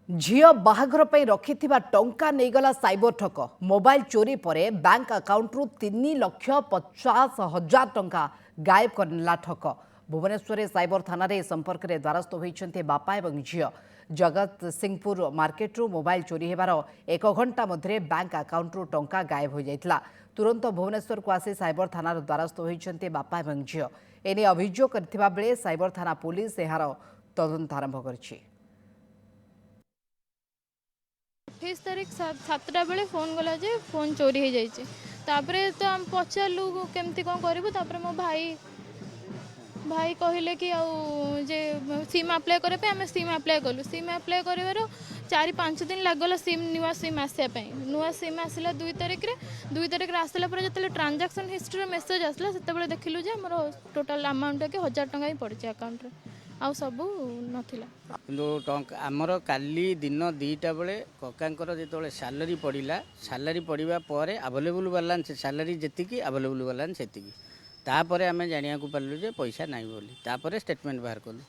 झील बाहाघर पर रखिथिबा टंका नेगला साइबर ठक मोबाइल चोरी पर बैंक अकाउंट 3,50,000 टंका गायब करनेला ठक। भुवनेश्वर साइबर थाना रे संपर्क में द्वारस्थ होइछन्ते बापा एवं झील। जगत सिंहपुर मार्केट रू मोबाइल चोरी हेबार 1 घंटा मध्य बैंक अकाउंट टंका गायब हो जाइतला। तुरंत भुवनेश्वर को आसी साइबर थाना द्वारस्थ होइछन्ते बापा एवं झील। एने अभियोग करथिबा बेले साइबर थाना पुलिस एहार तदंत आरंभ करछि। 28 तारीख 7टा बेले फोन गला जे फोन चोरी हो जाइए। तापरे तो हम पचारू केमती कौन करूँ। तापरे मो भाई कहले कि जे सिम अप्लाई करने आम सिम अप्लाई कलु। सिम अप्लाई कर 4-5 दिन लगल सिम नुआ सिम आसापी। नुआ सिम आसला 2 तारीख आसला जो ट्रांजैक्शन हिस्ट्री मेसेज आसला से देखिलु जे मोर टोटाल अमाउंट के 1000 टंका ही पड़ी अकाउंट आउ सब नाला। आमर काली दिन 2टा बेले ककांकर जो सालारी पड़ा सालारी पड़ा पर आवेलेबल बालान्स सालारी जी आवेलेबल बालान्स से तापर आम जाना पार्लु जे पैसा ना बोली तापर स्टेटमेंट बाहर कलु।